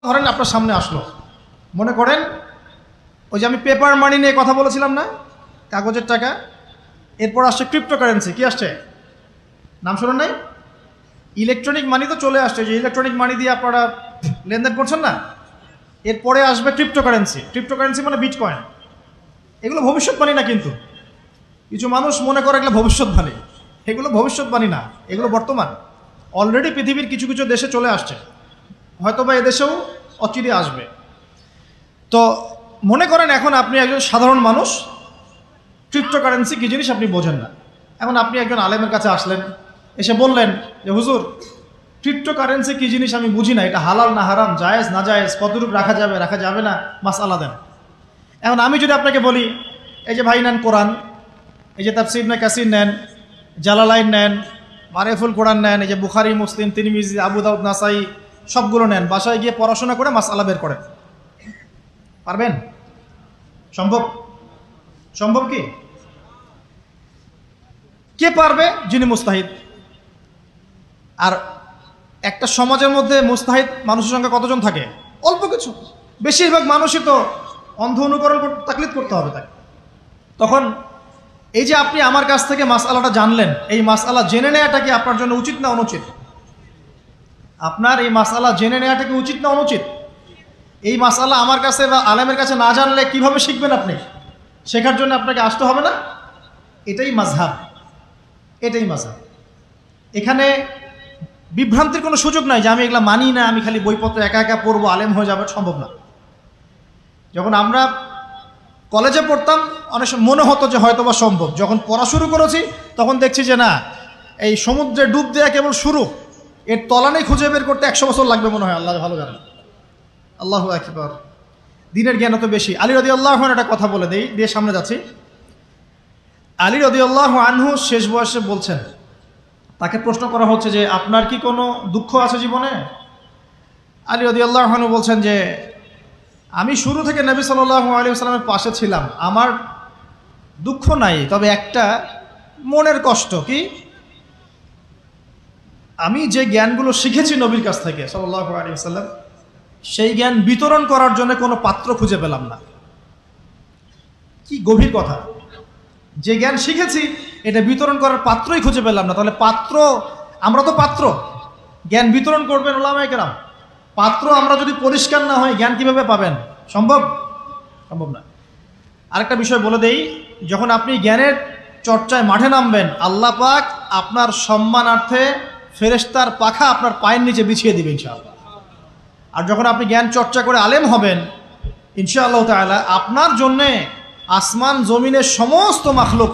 ধরেন আপনার সামনে আসলো, মনে করেন ওই যে আমি পেপার মানি নিয়ে কথা বলেছিলাম না, কাগজের টাকা, এরপর আসছে ক্রিপ্টোকারেন্সি। কি আসছে? নাম শুনুন নাই? ইলেকট্রনিক মানি তো চলে আসছে, যে ইলেকট্রনিক মানি দিয়ে আপনারা লেনদেন করছেন না, এরপরে আসবে ক্রিপ্টোকারেন্সি। ক্রিপ্টোকারেন্সি মানে বিটকয়েন। এগুলো ভবিষ্যৎবাণী না, কিন্তু কিছু মানুষ মনে করে এগুলো ভবিষ্যৎবাণী। এগুলো ভবিষ্যৎবাণী না, এগুলো বর্তমান। অলরেডি পৃথিবীর কিছু কিছু দেশে চলে আসছে, হয়তোবা এদেশেও অচিরে আসবে। তো মনে করেন এখন আপনি একজন সাধারণ মানুষ, ক্রিপ্টোকারেন্সি কী জিনিস আপনি বোঝেন না। এখন আপনি একজন আলেমের কাছে আসলেন, এসে বললেন যে হুজুর, ক্রিপ্টোকারেন্সি কী জিনিস আমি বুঝি না, এটা হালাল না হারাম, জায়েজ না জায়েজ, কতটুকু রাখা যাবে রাখা যাবে না, মাসআলা দেন। এখন আমি যদি আপনাকে বলি, এই যে ভাই নেন কোরআন, এই যে তাফসীর ইবনে কাসির নেন, জালালাইন নেন, মারিফুল কোরআন নেন, এই যে বুখারী, মুসলিম, তিরমিজি, আবু দাউদ, নাসাই, সবগুলো নেন, বাসায় গিয়ে পড়াশোনা করে মাসআলা বের করেন, পারবেন? সম্ভব? সম্ভব কি? কে পারবে? যিনি মুস্তাহিদ। আর একটা সমাজের মধ্যে মুস্তাহিদ মানুষের সংখ্যা কতজন থাকে? অল্প কিছু। বেশিরভাগ মানুষই তো অন্ধ অনুকরণ তাকলিদ করতে হবে তাকে। তখন এই যে আপনি আমার কাছ থেকে মাসআলাটা জানলেন, এই মাসআলা জেনে নেওয়াটা কি আপনার জন্য উচিত না অনুচিত? আপনার এই মাসআলা জেনে নেওয়াটা কি উচিত না অনুচিত? এই মাসআলা আমার কাছে বা আলেমের কাছে না জানলে কিভাবে শিখবেন আপনি? শেখার জন্য আপনাকে আসতে হবে না? এটাই মাযহাব, এটাই মাযহাব। এখানে বিভ্রান্তির কোনো সুযোগ নাই যে আমি এগুলা মানি না, আমি খালি বইপত্র একা একা পড়বো, আলেম হয়ে যাবে, সম্ভব না। যখন আমরা কলেজে পড়তাম অনেক সময় মনে হতো যে হয়তোবা সম্ভব, যখন পড়া শুরু করেছি তখন দেখছি যে না, এই সমুদ্রে ডুব দেওয়া কেবল শুরু, এর তলানেই খুঁজে বের করতে 100 বছর লাগবে মনে হয়, আল্লাহ ভালো জানেন। আল্লাহু আকবার। দিনের জ্ঞান অত বেশি। আলী রাদিয়াল্লাহু আনহু একটা কথা বলে দিয়ে সামনে যাচ্ছি। আলী রাদিয়াল্লাহু আনহু শেষ বয়সে বলছেন, তাকে প্রশ্ন করা হচ্ছে যে আপনার কি কোনো দুঃখ আছে জীবনে? আলী রাদিয়াল্লাহু আনহু বলছেন যে আমি শুরু থেকে নবী সাল্লাল্লাহু আলাইহি ওয়াসাল্লামের পাশে ছিলাম, আমার দুঃখ নাই, তবে একটা মনের কষ্ট। কি? আমি যে জ্ঞানগুলো শিখেছি নবীর কাছ থেকে সাল্লাল্লাহু আলাইহি ওয়াসাল্লাম, সেই জ্ঞান বিতরণ করার জন্য কোনো পাত্র খুঁজে পেলাম না। কি গভীর কথা! যে জ্ঞান শিখেছি এটা বিতরণ করার পাত্রই খুঁজে পেলাম না। তাহলে পাত্র, আমরা তো পাত্র, জ্ঞান বিতরণ করবেন উলামায়ে কেরাম। পাত্র আমরা যদি পরিষ্কার না হয় জ্ঞান কিভাবে পাবেন? সম্ভব? সম্ভব না। আরেকটা বিষয় বলে দেই, যখন আপনি জ্ঞানের চর্চায় মাঠে নামবেন, আল্লাহ পাক আপনার সম্মানার্থে ফেরেশতার পাখা আপনার পায়ের নিচে বিছিয়ে দিবে ইনশাআল্লাহ। আর যখন আপনি জ্ঞান চর্চা করে আলেম হবেন ইনশাআল্লাহ তাআলা, আপনার জন্যে আসমান জমিনের সমস্ত মাখলুক,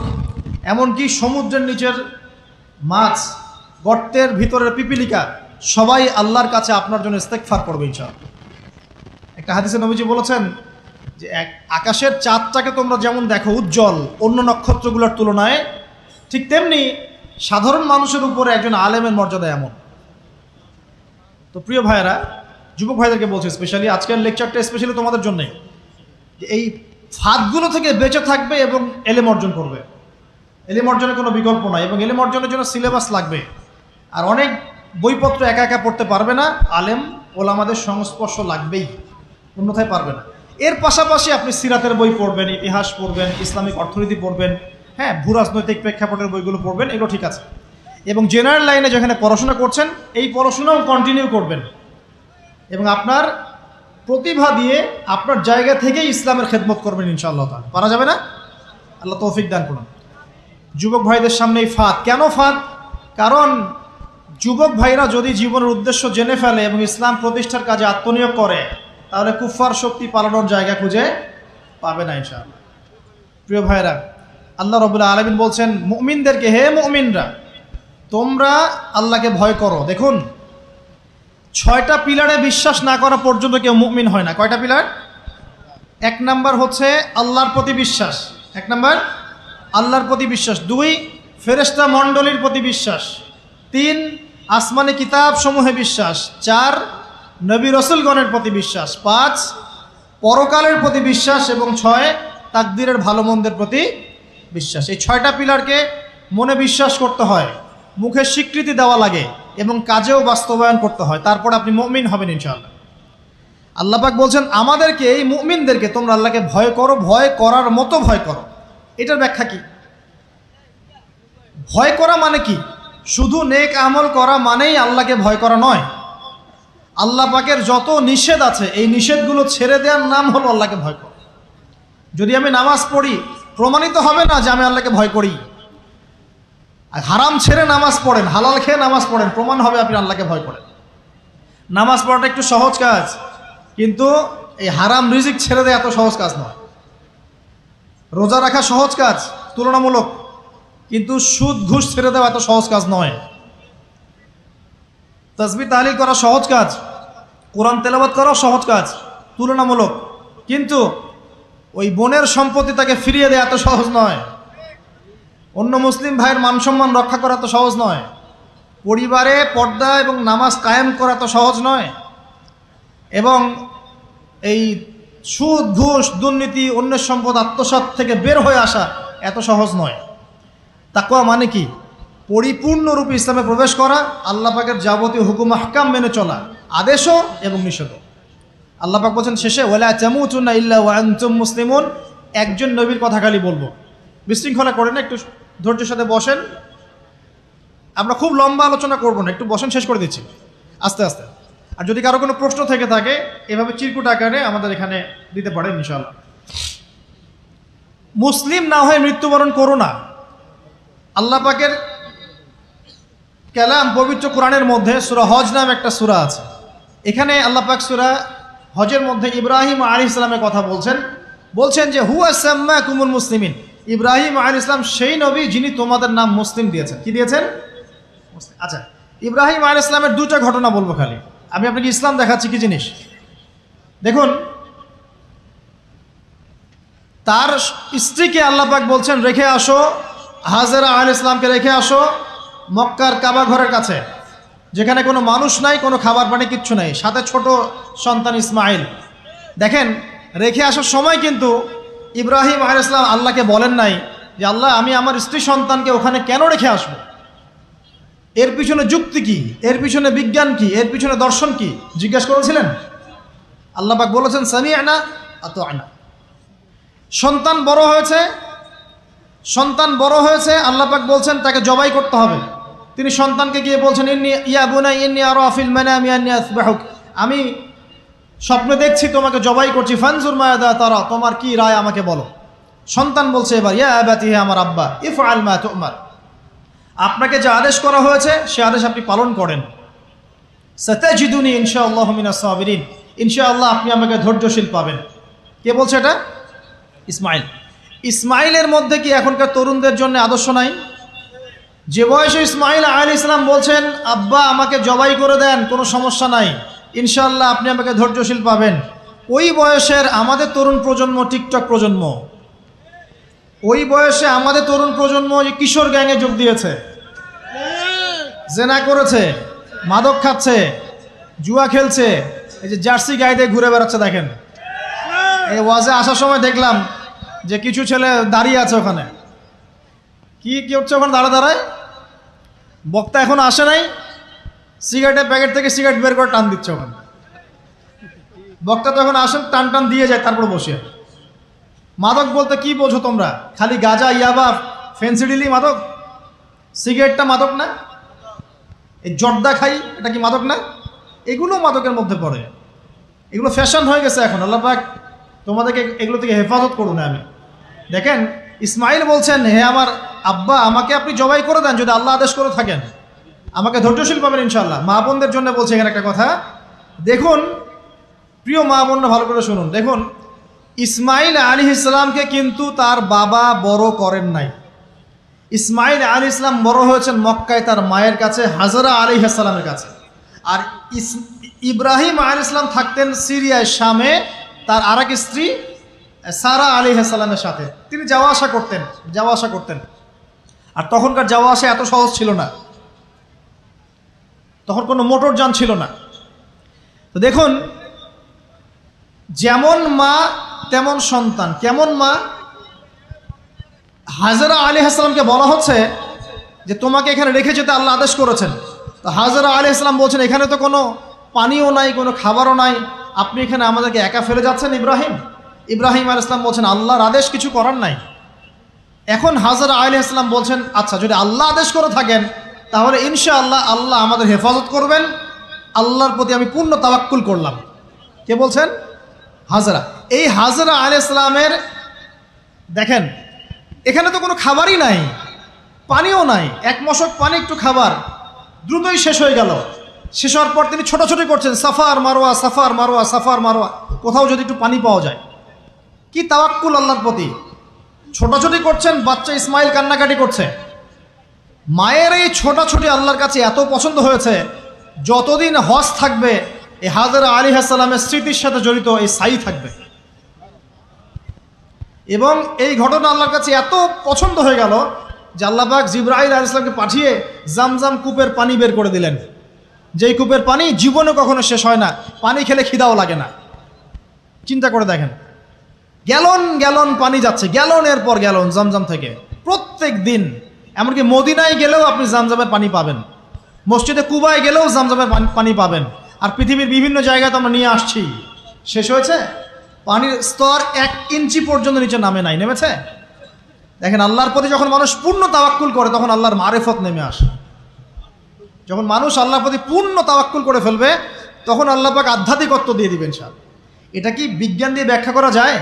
এমনকি সমুদ্রের নিচের মাছ, গর্তের ভিতরের পিপিলিকা, সবাই আল্লাহর কাছে আপনার জন্য ইস্তেগফার করবে ইনশাআল্লাহ। একটা হাদিসে নবীজি বলেছেন যে আকাশের চাঁদটাকে তোমরা যেমন দেখো উজ্জ্বল অন্য নক্ষত্রগুলোর তুলনায়, ঠিক তেমনি সাধারণ মানুষের উপরে একজন আলেমের মর্যাদা এমন। তো প্রিয় ভাইয়েরা, যুবক ভাইদেরকে বলছি স্পেশালি, আজকের লেকচারটা স্পেশালি তোমাদের জন্যই, যে এই ফাঁদগুলো থেকে বেঁচে থাকবে এবং এলেম অর্জন করবে। এলেম অর্জনের কোনো বিকল্প নয়, এবং এলেম অর্জনের জন্য সিলেবাস লাগবে। আর অনেক বইপত্র একা একা পড়তে পারবে না, আলেম ওলামাদের সংস্পর্শ লাগবেই, অন্যথায় পারবে না। এর পাশাপাশি আপনি সিরাতের বই পড়বেন, ইতিহাস পড়বেন, ইসলামিক অর্থনীতি পড়বেন, হ্যাঁ, ভূরাজনৈতিক প্রেক্ষাপটের বইগুলো পড়বেন, এগুলো ঠিক আছে। এবং জেনারেল লাইনে যেখানে পড়াশোনা করছেন এই পড়াশোনাও কন্টিনিউ করবেন, এবং আপনার প্রতিভা দিয়ে আপনার জায়গা থেকেই ইসলামের খেদমত করবেন ইনশাআল্লাহ তাআলা। পারা যাবে না? আল্লাহ তৌফিক দান করুন। যুবক ভাইদের সামনে এই ফাঁদ। কেন ফাঁদ? কারণ যুবক ভাইরা যদি জীবনের উদ্দেশ্য জেনে ফেলে এবং ইসলাম প্রতিষ্ঠার কাজে আত্মনিয়োগ করে, তাহলে কুফফার শক্তি পালানোর জায়গা খুঁজে পাবে না ইনশাআল্লাহ। প্রিয় ভাইরা, আল্লাহ রাব্বুল আলামিন বলছেন মুমিনদেরকে, হে মুমিনরা, তোমরা আল্লাহকে ভয় করো। দেখুন, 6টা পিলারে বিশ্বাস না করা পর্যন্ত কেউ মুমিন হয় না। কয়টা পিলার? 1 নাম্বার হচ্ছে আল্লাহর প্রতি বিশ্বাস। 1 নাম্বার আল্লাহর প্রতি বিশ্বাস। 2 ফেরেশতা মণ্ডলীর প্রতি বিশ্বাস। 3 আসমানি কিতাব সমূহে বিশ্বাস। 4 নবী রাসূলগণের প্রতি বিশ্বাস। 5 পরকালের প্রতি বিশ্বাস। এবং 6 তাকদীরের ভালো মন্দের প্রতি বিশ্বাস। এই 6টা পিলারকে মনে বিশ্বাস করতে হয়, মুখে স্বীকৃতি দেওয়া লাগে এবং কাজেও বাস্তবায়ন করতে হয়, তারপর আপনি মুমিন হবেন ইনশাআল্লাহ। আল্লাহ পাক বলছেন আমাদেরকে, এই মুমিনদেরকে তোমরা আল্লাহকে ভয় করো, ভয় করার মতো ভয় করো। এটার ব্যাখ্যা কি? ভয় করা মানে কি? শুধু নেক আমল করা মানেই আল্লাহকে ভয় করা নয়। আল্লাহ পাকের যত নিষেধ আছে এই নিষেধগুলো ছেড়ে দেওয়ার নাম হলো আল্লাহকে ভয় করা। যদি আমি নামাজ পড়ি, প্রমাণিত হবে না যে আমি আল্লাহকে ভয় করি। আর হারাম ছেড়ে নামাজ পড়েন, হালাল খেয়ে নামাজ পড়েন, প্রমাণ হবে আপনি আল্লাহকে ভয় করেন। নামাজ পড়াটা একটু সহজ কাজ, কিন্তু এই হারাম রিজিক ছেড়ে দেওয়া এত সহজ কাজ নয়। রোজা রাখা সহজ কাজ তুলনামূলক, কিন্তু সুদ ঘুষ ছেড়ে দেওয়া এত সহজ কাজ নয়। তাসবিহ তাহলিল করা সহজ কাজ, কোরআন তেলাওয়াত করাও সহজ কাজ তুলনামূলক, কিন্তু ওই বোনের সম্পত্তি তাকে ফিরিয়ে দেওয়া এত সহজ নয়। অন্য মুসলিম ভাইয়ের মান সম্মান রক্ষা করা তো সহজ নয়। পরিবারে পর্দা এবং নামাজ কায়েম করা তো সহজ নয়। এবং এই সুদ ঘুষ দুর্নীতি অন্যের সম্পদ আত্মসাৎ থেকে বের হয়ে আসা এত সহজ নয়। তাকওয়া মানে কি? পরিপূর্ণরূপে ইসলামে প্রবেশ করা, আল্লাহ পাকের যাবতীয় হুকুম আহকাম মেনে চলা, আদেশও এবং নিষেধও। আল্লাহ পাক বলছেন শেষে, ওয়ালা তামুতুন্না ইল্লা ওয়া আনতুম মুসলিমুন। একজন নবীর কথা খালি বলবো, বিশৃঙ্খলা করেন না, একটু ধৈর্যের সাথে বসেন। আমরা খুব লম্বা আলোচনা করব না, একটু বসেন, শেষ করে দিচ্ছি আস্তে আস্তে। আর যদি কারো কোনো প্রশ্ন থেকে থাকে এভাবে চিরকুট আকারে আমাদের এখানে দিতে পারেন ইনশাআল্লাহ। মুসলিম না হয়ে মৃত্যুবরণ করো না। আল্লাহ পাকের কালাম পবিত্র কোরআনের মধ্যে সূরা হজ নাম একটা সূরা আছে। এখানে আল্লাহ পাক সূরা হজের মধ্যে ইব্রাহিম আলাইহিস সালামের কথা বলছেন যে হুয়া সাম্মাকুমুল মুসলিমিন। ইব্রাহিম আলাইহিস সালাম সেই নবী যিনি তোমাদের নাম মুসলিম দিয়েছেন। কি দিয়েছেন? আচ্ছা, ইব্রাহিম আলাইহিস সালামের দুটো ঘটনা বলবো খালি, আমি আপনাকে ইসলাম দেখাচ্ছি কি জিনিস। দেখুন, তার স্ত্রীকে আল্লাহ পাক বলছেন রেখে আসো, হাজেরা আলাইহিস সালামকে রেখে আসো মক্কার কাবা ঘরের কাছে, যেখানে কোনো মানুষ নাই, কোনো খাবার পানি কিচ্ছু নাই, সাথে ছোট সন্তান ইসমাইল। দেখেন, রেখে আসার সময় কিন্তু ইব্রাহিম আলাইহিস সালাম আল্লাহকে বলেন নাই যে আল্লাহ আমি আমার স্ত্রী সন্তানকে ওখানে কেন রেখে আসবো, এর পিছনে যুক্তি কি, এর পিছনে বিজ্ঞান কি, এর পিছনে দর্শন কি জিজ্ঞাসা করেছিলেন? আল্লাহ পাক বলেছেন সামি'না আতা'না। সন্তান বড় হয়েছে, আল্লাহ পাক বলছেন তাকে জবাই করতে হবে। তিনি সন্তানকে গিয়ে বলছেন ইয়া বুনাই ইন্নী আরা ফিল মানামি আন্নী আসবাহুক, আমি স্বপ্নে দেখছি তোমাকে জবাই করছি, ফানজুর মাযা তারা, তোমার কি রায় আমাকে বলো। সন্তান বলছে এবার ইয়া আবাতি, হে আমার আব্বা, ইফআল মা তু'মার, আপনাকে যে আদেশ করা হয়েছে সে আদেশ আপনি পালন করেন। সাতাজিদুনি ইনশাআল্লাহু মিনাস সাবিরিন, ইনশাআল্লাহ আপনি আমাকে ধৈর্যশীল পাবেন। কে বলছে এটা? ইসমাইল। ইসমাইলের মধ্যে কি এখনকার তরুণদের জন্য আদর্শ নাই? যে বয়সে ইসমাইল আলাইহিস সালাম বলছেন আব্বা আমাকে জবাই করে দেন, কোনো সমস্যা নাই, ইনশাআল্লাহ আপনি আমাকে ধৈর্যশীল পাবেন, ওই বয়সের আমাদের তরুণ প্রজন্ম টিকটক প্রজন্ম, ওই বয়সে আমাদের তরুণ প্রজন্ম কিশোর গ্যাংয়ে যোগ দিয়েছে, জেনা করেছে, মাদক খাচ্ছে, জুয়া খেলছে, এই যে জার্সি গায়ে দিয়ে ঘুরে বেড়াচ্ছে। দেখেন, এই ওয়াজে আসার সময় দেখলাম যে কিছু ছেলে দাঁড়িয়ে আছে ওখানে, কি হচ্ছে ওখানে দাঁড়ায়, বক্তা এখন আসে নাই, সিগারেটের প্যাকেট থেকে সিগারেট বের করে টান দিচ্ছে ওখানে। বক্তা তো এখন আসেন, টান দিয়ে যায়, তারপর বসে। মাদক বলতে কি বোঝো তোমরা? খালি গাঁজা, ইয়াবা, ফেন্সিডিলি মাদক? সিগারেটটা মাদক না? এই জর্দা খাই, এটা কি মাদক না? এগুলো মাদকের মধ্যে পড়ে, এগুলো ফ্যাশন হয়ে গেছে এখন। আল্লাহ পাক তোমাদেরকে এগুলো থেকে হেফাজত করুন। আমি দেখেন, ইসমাইল বলছেন হে আমার আব্বা আমাকে আপনি জবাই করে দেন, যদি আল্লাহ আদেশ করে থাকেন, আমাকে ধৈর্যশীল পাবেন ইনশাআল্লাহ। মা বোনদের জন্য বলছে এখানে একটা কথা, দেখুন প্রিয় মা বোনরা ভালো করে শুনুন। দেখুন, ইসমাইল আলাইহিস সালামকে কিন্তু তার বাবা বড় করেন নাই। ইসমাইল আলাইহিস সালাম বড় হয়েছেন মক্কায় তার মায়ের কাছে, হাজরা আলাইহিস সালামের কাছে। আর ইব্রাহিম আলাইহিস সালাম থাকতেন সিরিয়ায়, শামে, তার আরেক স্ত্রী সারা আলাইহিস সালামের সাথে তিনি যাওয়া আসা করতেন। আর তখনকার যাওয়া আসা এত সহজ ছিল না, তখন কোনো মোটর যান ছিল না। তো দেখুন, যেমন মা তেমন সন্তান। কেমন মা? হাজরা আলাইহিস সালামকে বলা হচ্ছে যে তোমাকে এখানে রেখে যেতে আল্লাহ আদেশ করেছেন। তো হাজরা আলাইহিস সালাম বলছেন এখানে তো কোনো পানিও নাই, কোনো খাবারও নাই, আপনি এখানে আমাদেরকে একা ফেলে যাচ্ছেন ইব্রাহিম? ইব্রাহিম আলাইহিস সালাম বলছেন আল্লাহর আদেশ, কিছু করার নাই। এখন হাজরা আলাইহিস সালাম বলছেন আচ্ছা যদি আল্লাহ আদেশ করে থাকেন তাহলে ইনশাআল্লাহ আল্লাহ আমাদের হেফাজত করবেন, আল্লাহর প্রতি আমি পূর্ণ তাওয়াক্কুল করলাম। কে বলছেন? হাজরা। এই হাজরা আলাইহিস সালামের দেখেন এখানে তো কোনো খাবারই নাই, পানিও নাই, এক মশক পানি একটু খাবার দ্রুতই শেষ হয়ে গেল। শেষ হওয়ার পর তিনি ছোটাছুটি করছেন suffer Marwah suffer Marwah suffer Marwah, কোথাও যদি একটু পানি পাওয়া যায়। কি তাওয়াক্কুল আল্লাহর প্রতি, ছোটাছুটি করছেন, বাচ্চা ইসমাইল কান্নাকাটি করছে। মায়ের এই ছোটাছুটি আল্লাহর কাছে এত পছন্দ হয়েছে, যতদিন হজ থাকবে এই হাজরা আলাইহিস সালামের স্মৃতির সাথে জড়িত এই সাই থাকবে। এবং এই ঘটনা আল্লাহর কাছে এত পছন্দ হয়ে গেল যে আল্লাহ পাক জিবরাইল আলাইহিস সালামকে পাঠিয়ে জামজাম কূপের পানি বের করে দিলেন, যেই কূপের পানি জীবনে কখনো শেষ হয় না, পানি খেলে খিদাও লাগে না। চিন্তা করে দেখেন, গ্যালন গ্যালন পানি যাচ্ছে, গ্যালনের পর গ্যালন জামজাম থেকে প্রত্যেক দিন। এমনকি মদিনায় গেলেও আপনি জামজামের পানি পাবেন, মসজিদে কুবায় গেলেও জামজামের পানি পাবেন। আর পৃথিবীর বিভিন্ন জায়গায় তো আমরা নিয়ে আসছি, শেষ হয়েছে? পানির স্তর 1 ইঞ্চি পর্যন্ত নিচে নামে নাই, নেমেছে? দেখেন আল্লাহর প্রতি যখন মানুষ পূর্ণ তাওয়াক্কুল করে তখন আল্লাহর মারিফত নেমে আসে। যখন মানুষ আল্লাহর প্রতি পূর্ণ তাওয়াক্কুল করে ফেলবে তখন আল্লাহ পাক আধ্যাত্মিকত্ব দিয়ে দিবেন সব। এটা কি বিজ্ঞান দিয়ে ব্যাখ্যা করা যায়?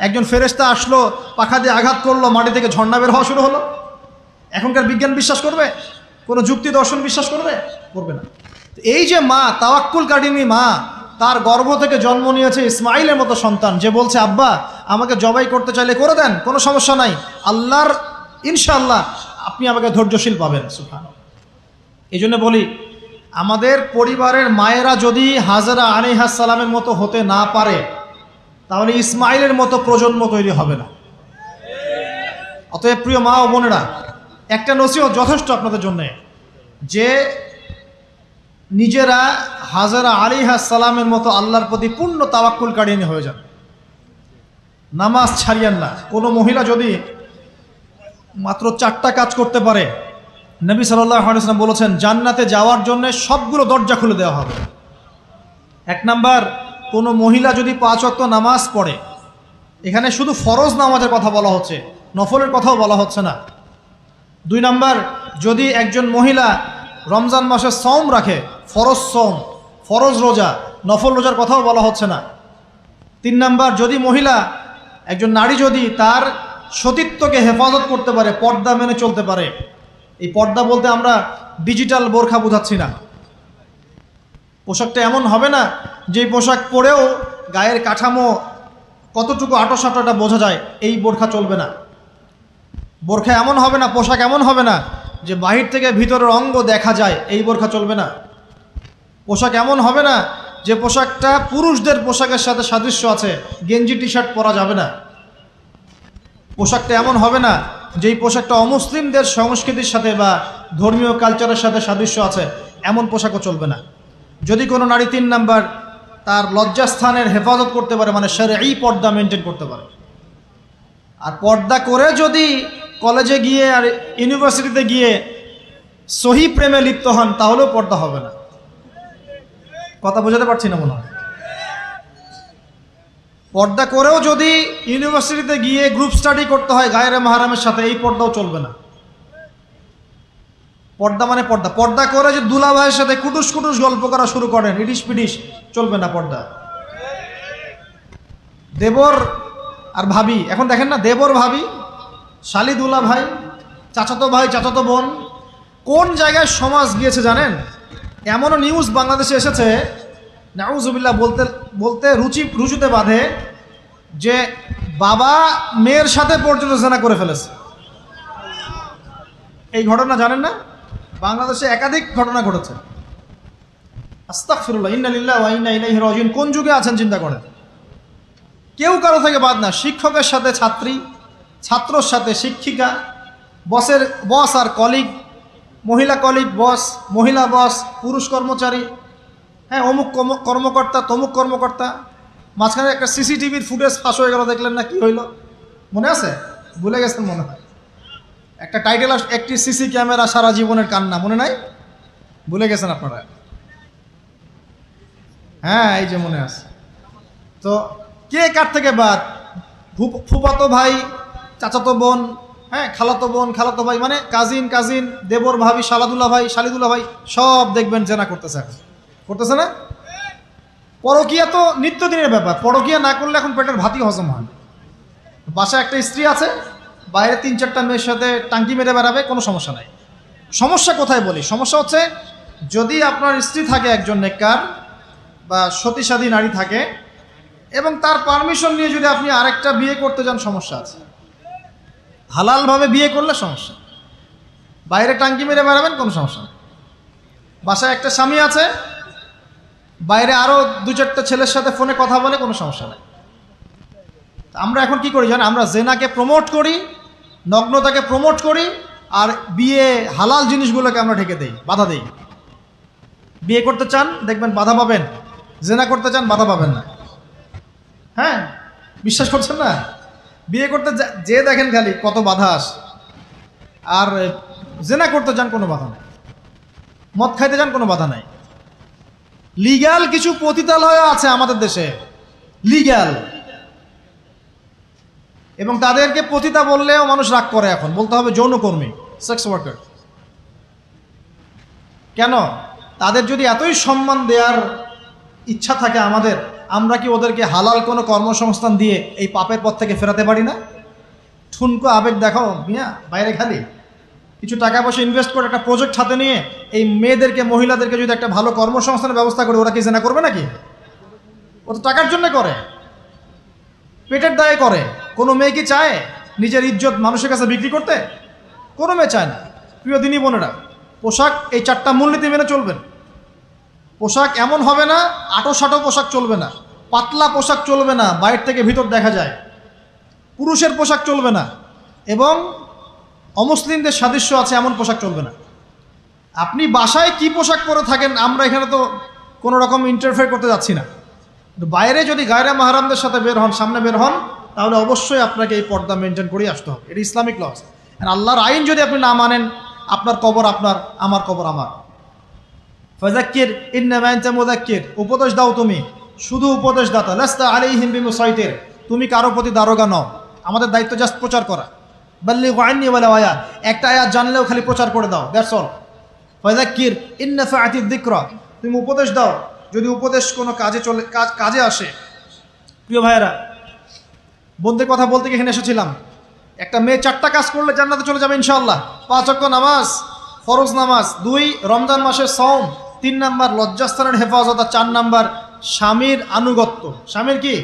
একজন ফেরেশতা আসলো, পাখা দিয়ে আঘাত করলো, মাটি থেকে ঝর্ণা বের হওয়া শুরু হলো। এখনকার বিজ্ঞান বিশ্বাস করবে? কোনো যুক্তি দর্শন বিশ্বাস করবে? করবে না। এই যে মা তাওয়াক্কুল কারিনী মা, তার গর্ভ থেকে জন্ম নিয়েছে ইসমাইলের মতো সন্তান, যে বলছে আব্বা আমাকে জবাই করতে চাইলে করে দেন, কোনো সমস্যা নাই, আল্লাহর ইনশাআল্লাহ আপনি আমাকে ধৈর্যশীল পাবেন। সুবহানাল্লাহ। এই জন্য বলি আমাদের পরিবারের মায়েরা যদি হাজরা আলাইহিস সালামের মতো হতে না পারে তাহলে ইসমাইলের মতো প্রজন্ম তৈরি হবে না। অতএব প্রিয় মা ও বোনেরা, একটা নসিহত যথেষ্ট আপনাদের জন্য, যে নিজেরা হাজরা আলাইহিস সালামের মতো আল্লাহর প্রতি পূর্ণ তাওয়াক্কুল কারিনী হয়ে যান, নামাজ ছাড়িয়েন না। কোনো মহিলা যদি মাত্র 4টা কাজ করতে পারে, নবী সাল্লাল্লাহু আলাইহি ওয়াসাল্লাম বলেছেন জান্নাতে যাওয়ার জন্য সবগুলো দরজা খুলে দেওয়া হবে। 1 নাম্বার, কোনো মহিলা যদি 5 ওয়াক্ত নামাজ পড়ে, এখানে শুধু ফরজ নামাজের কথা বলা হচ্ছে, নফলের কথাও বলা হচ্ছে না। 2 নাম্বার, যদি একজন মহিলা রমজান মাসে সওম রাখে, ফরজ সওম, ফরজ রোজা, নফল রোজার কথাও বলা হচ্ছে না। 3 নাম্বার, যদি মহিলা একজন নারী যদি তার সতীত্বকে হেফাজত করতে পারে, পর্দা মেনে চলতে পারে। এই পর্দা বলতে আমরা ডিজিটাল বোরখা বোঝাচ্ছি না। পোশাকটা এমন হবে না যে পোশাক পরেও গায়ের কাঠামো কতটুকু আটোসাটোটা বোঝা যায়, এই বোরখা চলবে না। বোরখা এমন হবে না, পোশাক এমন হবে না যে বাহির থেকে ভিতরের অঙ্গ দেখা যায়, এই বোরখা চলবে না। পোশাক এমন হবে না যে পোশাকটা পুরুষদের পোশাকের সাথে সাদৃশ্য আছে, গেঞ্জি টি শার্ট পরা যাবে না। পোশাকটা এমন হবে না যেই পোশাকটা অমুসলিমদের সংস্কৃতির সাথে বা ধর্মীয় কালচারের সাথে সাদৃশ্য আছে, এমন পোশাকও চলবে না। যদি কোনো নারী 3 নাম্বার তার লজ্জাস্থানের হেফাজত করতে পারে, মানে শরঈ পর্দা মেনটেন করতে পারে। আর পর্দা করে যদি কলেজে গিয়ে আর ইউনিভার্সিটিতে গিয়ে সহি প্রেমে লিপ্ত হন তাহলেও পর্দা হবে না। কথা বোঝাতে পারছি না মনে হয়? পর্দা করেও যদি ইউনিভার্সিটিতে গিয়ে গ্রুপ স্টাডি করতে হয় গায়রে মাহরামের সাথে, এই পর্দাও চলবে না। পর্দা মানে পর্দা। পর্দা করে যে দুলা ভাইয়ের সাথে কুটুস কুটুস গল্প করা শুরু করেন, ইডিস পিডিস, চলবে না পর্দা। দেবর আর ভাবি, এখন দেখেন না, দেবর ভাবি, শালি দুলা ভাই, চাচাতো ভাই চাচাতো বোন, কোন জায়গায় সমাজ গিয়েছে জানেন? এমনও নিউজ বাংলাদেশে এসেছে, নাউজুবিল্লাহ বলতে বলতে রুচুতে বাঁধে, যে বাবা মেয়ের সাথে পর্যন্ত জেনা করে ফেলেছে। এই ঘটনা জানেন না? বাংলাদেশে একাধিক ঘটনা ঘটেছে। আস্তাগফিরুল্লাহ, ইন্না লিল্লাহি ওয়া ইন্না ইলাইহি রাজিউন। কোন যুগে আছেন চিন্তা করেন। কেউ কারো থেকে বাদ না, শিক্ষকের সাথে ছাত্রী, ছাত্রর সাথে শিক্ষিকা, বস আর কলিগ, মহিলা কলিগ বস, মহিলা বস, পুরুষ কর্মচারী, হ্যাঁ অমুক কর্মকর্তা তমুক কর্মকর্তা। মাঝখানে একটা সিসিটিভির ফুটেজ ফাঁস হয়ে গেল, দেখলেন না কি হইল? মনে আছে? ভুলে গেছেন মনে হয়। একটা টাইটেল, একটি সিসি ক্যামেরা সারা জীবনের কান্না, মনে নাই? ভুলে গেছেন আপনারা? হ্যাঁ এই যে মনে আছে। তো কে কার থেকে বাদ? ফুফাতো ভাই, চাচাতো বোন, হ্যাঁ, খালাতো বোন, খালাতো ভাই, মানে কাজিন, দেবর ভাবি, শালাদুল্লাহ ভাই, শালিদুল্লাহ ভাই, সব দেখবেন জেনা করতেছে না? পরকিয়া তো নিত্যদিনের ব্যাপার। পরকিয়া না করলে এখন পেটের ভাতই হজম হয়। বাসায় একটা স্ত্রী আছে, বাইরে 3-4টা মেয়ের সাথে টাঙ্কি মেরে বেড়াবে, কোনো সমস্যা নাই। সমস্যা কোথায় বলি? সমস্যা হচ্ছে যদি আপনার স্ত্রী থাকে একজন নেককার বা সতীসাধী নারী থাকে এবং তার পারমিশন নিয়ে যদি আপনি আরেকটা বিয়ে করতে যান, সমস্যা আছে। হালালভাবে বিয়ে করলে সমস্যা, বাইরে টাঙ্কি মেরে বেড়াবেন, কোনো সমস্যা নেই। বাসায় একটা স্বামী আছে, বাইরে আরও 2-4টা ছেলের সাথে ফোনে কথা বলে, কোনো সমস্যা নেই। আমরা এখন কি করি জানেন? আমরা জেনাকে প্রমোট করি, নগ্নতাকে প্রমোট করি, আর বিয়ে হালাল জিনিসগুলোকে আমরা ঢেকে দেই, বাধা দেই। বিয়ে করতে চান, দেখবেন বাধা পাবেন। জেনা করতে চান, বাধা পাবেন না। হ্যাঁ, বিশ্বাস করছেন না? বিয়ে করতে যে দেখেন খালি কত বাধা আসে, আর জেনা করতে যান, কোনো বাধা নেই। মদ খাইতে যান, কোনো বাধা নাই। লিগ্যাল কিছু পতিতালয় আছে আমাদের দেশে, লিগ্যাল, এবং তাদেরকে পতিতা বললেও মানুষ রাগ করে। এখন বলতে হবে যৌনকর্মী, সেক্স ওয়ার্কার। কেন? তাদের যদি এতই সম্মান দেওয়ার ইচ্ছা থাকে আমাদের, আমরা কি ওদেরকে হালাল কোনো কর্মসংস্থান দিয়ে এই পাপের পথ থেকে ফেরাতে পারি না? ঠুনকো আবেগ দেখাও মিয়া, বাইরে খালি কিছু টাকা পয়সা ইনভেস্ট করে একটা প্রজেক্ট হাতে নিয়ে এই মেয়েদেরকে, মহিলাদেরকে যদি একটা ভালো কর্মসংস্থানের ব্যবস্থা করে, ওরা কি জেনা করবে নাকি? ও তো টাকার জন্য করে, পেটের দায়ে করে। কোনো মেয়ে কি চায় নিজের ইজ্জত মানুষের কাছে বিক্রি করতে? কোনো মেয়ে চায় না। প্রিয় দিনী বোনেরা, পোশাক এই 4টা মূলনীতি মেনে চলবেন। পোশাক এমন হবে না, আটো-সাটো পোশাক চলবে না, পাতলা পোশাক চলবে না, বাইরে থেকে ভিতর দেখা যায়। পুরুষের পোশাক চলবে না, এবং অমুসলিমদের সাদৃশ্য আছে এমন পোশাক চলবে না। আপনি বাসায় কি পোশাক পরে থাকেন, আমরা এখানে তো কোনো রকম ইন্টারফেয়ার করতে যাচ্ছি না। বাইরে যদি গায়রে মাহরামদের সাথে বের হন, সামনে বের হন, তাহলে অবশ্যই আপনাকে এই পর্দা মেনটেন করেই আসতে হবে। এটা ইসলামিক লস। আর আল্লাহর আইন যদি আপনি না মানেন, আপনার কবর আপনার, আমার কবর আমার। ফাযাক্কির ইন্নামা আনতা মুযাক্কির, উপদেশ দাও তুমি, শুধু উপদেশদাতা। লাস্তা আলাইহিম বিমুসাইতির, তুমি কারো প্রতি দারোগা নও। আমাদের দায়িত্ব জাস্ট প্রচার করা। বাল্লিগু আন্নী ওয়ালাউ আয়া, একটা আয়াত জানলেও খালি প্রচার করে দাও, দ্যাটস অল। ফাযাক্কির ইন নাফাআতিয যিকরা, তুমি উপদেশ দাও যদি উপদেশ কোনো কাজে আসে। প্রিয় ভাইয়েরা, বন্ধুদের কথা বলতে এখানে এসেছিলাম। একটা মেয়ে 4টা কাজ করলে জান্নাতে চলে যাবে ইনশাআল্লাহ। 5 ওয়াক্ত নামাজ, ফরজ নামাজ, 2 রমজান মাসের সওম, 3 নাম্বার লজ্জাস্থানের হেফাজত, আর 4 নাম্বার স্বামীর আনুগত্য। স্বামীর কি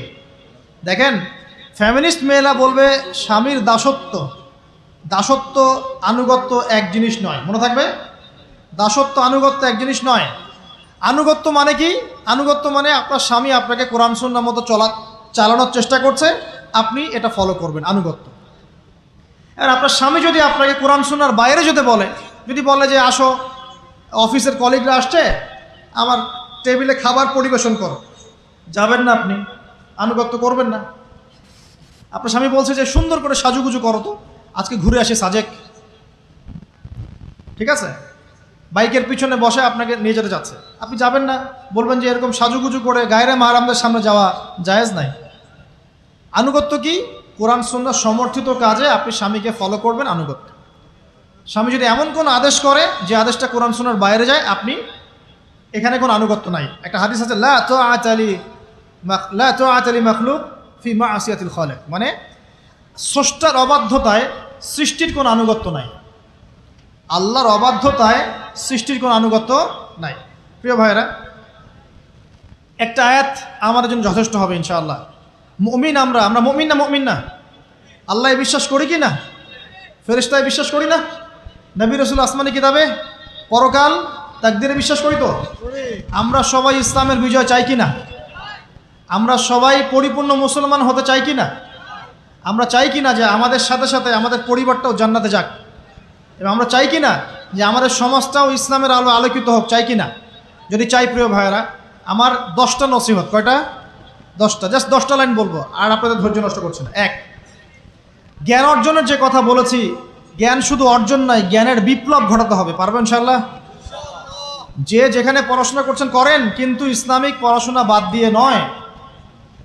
দেখেন, ফ্যামিনিস্ট মেয়েরা বলবে স্বামীর দাসত্ব। দাসত্ব আনুগত্য এক জিনিস নয়, মনে থাকবে। দাসত্ব আনুগত্য এক জিনিস নয়। আনুগত্য মানে কি? আনুগত্য মানে আপনার স্বামী আপনাকে কোরআন সুন্নাহ মতো চালানোর চেষ্টা করছে, আপনি এটা ফলো করবেন, আনুগত্য। আর আপনার স্বামী যদি আপনাকে কোরআন সুন্নাহর বাইরে যদি বলে যে আসো, অফিসের কলিগরা আসছে, আমার টেবিলে খাবার পরিবেশন করো, যাবেন না আপনি, আনুগত্য করবেন না। আপনার স্বামী বলছে যে সুন্দর করে সাজুগুজু করো তো, আজকে ঘুরে আসি সাজেক, ঠিক আছে, বাইকের পিছনে বসে আপনাকে নিয়ে যেতে যাচ্ছে, আপনি যাবেন না, বলবেন যে এরকম সাজুগুজু করে গায়রে মাহরামদের সামনে যাওয়া জায়েজ নাই। আনুগত্য কি? কোরআন সুন্নাহ সমর্থিত কাজে আপনি স্বামীকে ফলো করবেন, আনুগত্য। স্বামী যদি এমন কোনো আদেশ করে যে আদেশটা কোরআন সুন্নাহর বাইরে যায়, আপনি এখানে কোনো আনুগত্য নাই। একটা হাদিস আছে, লা তাআতা লি মাখলুক ফি মা'সিয়াতিল খালিক, মানে স্রষ্টার অবাধ্যতায় সৃষ্টির কোনো আনুগত্য নাই। আল্লাহর অবাধ্যতায় সৃষ্টির কোনো আনুগত্য নাই। প্রিয় ভাইয়েরা, একটা আয়াত আমাদের জন্য যথেষ্ট হবে ইনশাআল্লাহ। মুমিন আমরা মুমিন না? আল্লাহ বিশ্বাস করি কি না? ফেরেশতায় বিশ্বাস করি না? নবী রাসূল আসমানি কিতাবে, পরকাল, তাকদীরে বিশ্বাস করি তো? আমরা সবাই ইসলামের বিজয় চাই কি না? আমরা সবাই পরিপূর্ণ মুসলমান হতে চাই কি না? আমরা চাই কি না যে আমাদের সাথে সাথে আমাদের পরিবারটাও জান্নাতে যাক? এবং আমরা চাই কি না যে আমাদের সমাজটাও ইসলামের আলো আলোকিত হোক? চাই কি না? যদি চাই, প্রিয় ভাইয়েরা, আমার 10টা নসিহত। কয়টা? 10টা। জাস্ট 10টা লাইন বলবো, আর আপনাদের ধৈর্য নষ্ট করছে না। 1, জ্ঞান অর্জনের যে কথা বলেছি, জ্ঞান শুধু অর্জন নয়, জ্ঞানের বিপ্লব ঘটাতে হবে। পারবেন ইনশাআল্লাহ? যে যেখানে পড়াশোনা করছেন করেন, কিন্তু ইসলামিক পড়াশোনা বাদ দিয়ে নয়।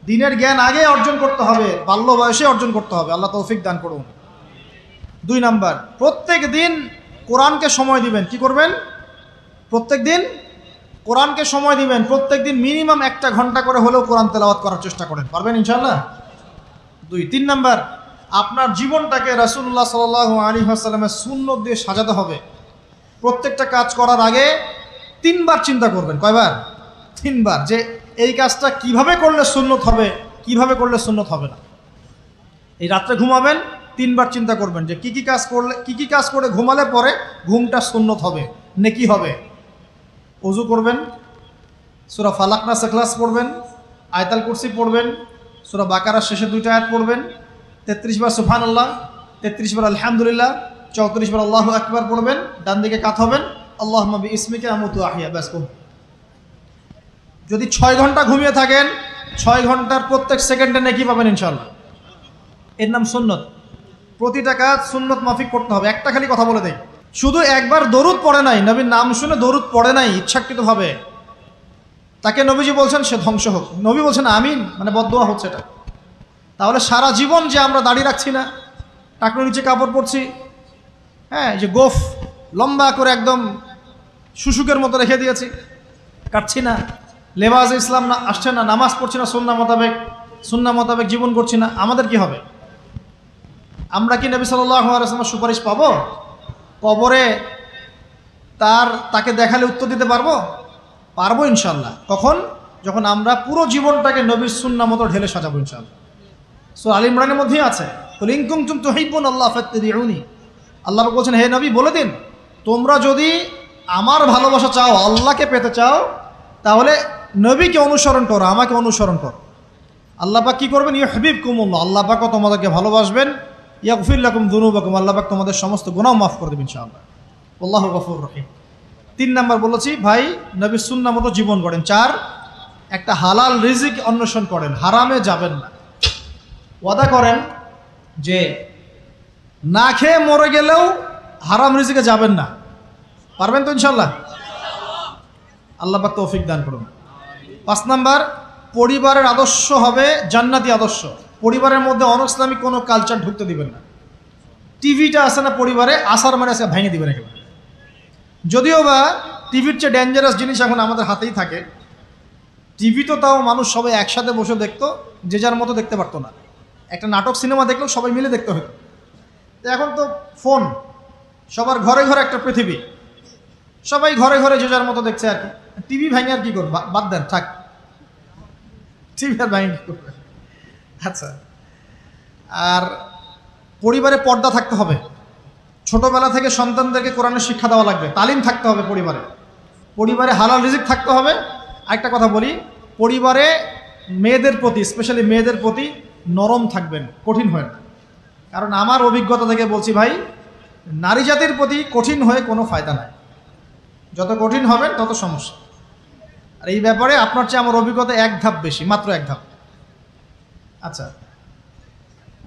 দিনের জ্ঞান আগে অর্জন করতে হবে, বাল্য বয়সে অর্জন করতে হবে। আল্লাহ তৌফিক দান করুন। 2 নাম্বার, প্রত্যেক দিন কোরআনকে সময় দিবেন। কি করবেন? প্রত্যেক দিন কোরআনকে সময় দিবেন। প্রত্যেক দিন মিনিমাম 1 ঘন্টা করে হলেও কোরআন তেলাওয়াত করার চেষ্টা করেন। পারবেন ইনশাআল্লাহ? 3 নাম্বার, আপনার জীবনটাকে রাসূলুল্লাহ সাল্লাল্লাহু আলাইহি ওয়াসাল্লামের সুন্নত দিয়ে সাজাতে হবে। প্রত্যেকটা কাজ করার আগে 3 বার চিন্তা করবেন। কয়বার? 3 বার, যে এই কাজটা কিভাবে করলে সুন্নত হবে, কিভাবে করলে সুন্নত হবে না। এই রাত্রে ঘুমাবেন, 3 বার চিন্তা করবেন যে কি কি কাজ করে ঘুমালে পরে ঘুমটা সুন্নত হবে, নেকি হবে। ওযু করবেন, সূরা ফালাক নাস ইখলাস পড়বেন, আয়াতুল কুরসি পড়বেন, সূরা বাকারার শেষে 2টা আয়াত পড়বেন, 33 বার সুবহানাল্লাহ, 33 বার আলহামদুলিল্লাহ, 34 বার আল্লাহু আকবার পড়বেন। ডান দিকে কাত হবেন, আল্লাহুম্মা বিইসমিকা আমুতু আহইয়া। ব্যাস। যদি 6 ঘন্টা ঘুমিয়ে থাকেন, 6 ঘন্টার প্রত্যেক সেকেন্ডে নেকি পাবেন ইনশাআল্লাহ। এর নাম সুন্নত। প্রতিটা কাজ সুন্নত মাফিক করতে হবে। একটা খালি কথা বলে দেই, শুধু একবার দরুদ পড়ে নাই, নবীর নাম শুনে দরুদ পড়ে নাই ইচ্ছাকৃতভাবে, তাকে নবীজি বলছেন সে ধ্বংস হোক। নবী বলছেন আমিন, মানে বদদোয়া হচ্ছে এটা। তাহলে সারা জীবন যে আমরা দাড়ি রাখছি না, টাকনুর নিচে কাপড় পরছি, হ্যাঁ, যে গোফ লম্বা করে একদম শুশুকের মতো রেখে দিয়েছি, কাটছি না, লেবাস ইসলাম না আসছে না, নামাজ পড়ছি না, সুন্নাহ মোতাবেক জীবন করছি না, আমাদের কি হবে? আমরা কি নবী সাল্লাল্লাহু আলাইহি ওয়াসাল্লামের সুপারিশ পাবো? কবরে তাকে দেখালে উত্তর দিতে পারবো? পারবো ইনশাআল্লাহ। কখন? যখন আমরা পুরো জীবনটাকে নবীর সুন্নাহ মতো ঢেলে সাজাবো ইনশাআল্লাহ। সূরা আল ইমরানের মধ্যেই আছে, কুল ইন কুনতুম তুহিব্বুনাল্লাহ ফাত্তাবিউনি। আল্লাহ বলছেন, হে নবী বলে দিন, তোমরা যদি আমার ভালোবাসা চাও, আল্লাহকে পেতে চাও, তাহলে নবীকে অনুসরণ করো, আমাকে অনুসরণ করো। আল্লাহ পাক কি করবেন? ইউহিব্বুকুমুল্লাহ, আল্লাহ পাকও তোমাদেরকে ভালোবাসবেন। ইয়াগফির লাকুম যুনুবাকুম, আল্লাহ পাক তোমাদের সমস্ত গুনাহ মাফ করে দেবেন ইনশাআল্লাহ। আল্লাহু গফুর রহিম। 3 নাম্বার বলেছি, ভাই নবীর সুন্নাহ মতো জীবন করেন। 4, একটা হালাল রিজিক অন্বেষণ করেন, হারামে যাবেন না। ওয়াদা করেন যে না খেয়ে মরে গেলেও হারাম রিজিকে যাবেন না। পারবেন তো ইনশাআল্লাহ? আল্লাহ পাক তৌফিক দান করুন। 5 নাম্বার, পরিবারের আদর্শ হবে জান্নাতি আদর্শ। পরিবারের মধ্যে অনইসলামিক কোনো কালচার ঢুকতে দিবেন না। টিভিটা আছে না পরিবারে, আসার মানে আজকে ভেঙে দিবেন একেবারে। যদিও বা টিভির চেয়ে ডেঞ্জারাস জিনিস এখন আমাদের হাতেই থাকে। টিভি তো তাও মানুষ সবাই একসাথে বসে দেখতো, যে যার মতো দেখতে পারতো না। একটা নাটক সিনেমা দেখলেও সবাই মিলে দেখতে হতো। এখন তো ফোন, সবার ঘরে ঘরে একটা পৃথিবী, সবাই ঘরে ঘরে যে যার মতো দেখছে আর কি। টিভি ভাঙে আর কি করবে? বাদ দেন, থাক, টিভি আর ভাঙে কি করবে? আচ্ছা, আর পরিবারে পর্দা থাকতে হবে। ছোটবেলা থেকে সন্তানদেরকে কোরআনের শিক্ষা দেওয়া লাগবে, তালিম থাকতে হবে পরিবারে। পরিবারে হালাল রিজিক থাকতে হবে। আরেকটা কথা বলি, পরিবারে মেয়েদের প্রতি, স্পেশালি মেয়েদের প্রতি নরম থাকবেন, কঠিন হয় না। কারণ আমার অভিজ্ঞতা থেকে বলছি ভাই, নারী জাতির প্রতি কঠিন হয়ে কোনো ফায়দা নাই। যত কঠিন হবেন তত সমস্যা। আর এই ব্যাপারে আপনার চেয়ে আমার অভিজ্ঞতা 1 ধাপ বেশি, মাত্র 1 ধাপ। আচ্ছা,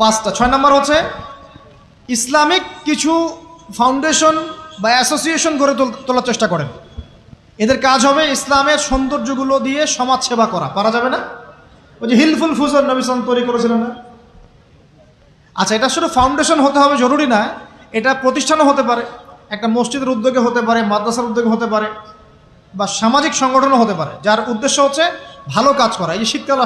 5টা। 6 নাম্বার হচ্ছে ইসলামিক কিছু ফাউন্ডেশন বা অ্যাসোসিয়েশন গড়ে তোলার চেষ্টা করেন। এদের কাজ হবে ইসলামের সৌন্দর্যগুলো দিয়ে সমাজ সেবা করা। পারা যাবে না? ওই যে হিলফুল ফুজর নবী সাল্লাল্লাহু তৈরি করেছিলেন না? আচ্ছা, এটা শুধু ফাউন্ডেশন হতে হবে জরুরি না, এটা প্রতিষ্ঠানও হতে পারে, একটা মসজিদের উদ্যোগে হতে পারে, মাদ্রাসার উদ্যোগে হতে পারে, বা সামাজিক সংগঠনও হতে পারে, যার উদ্দেশ্য হচ্ছে ভালো কাজ করা। এই যে শীতকাল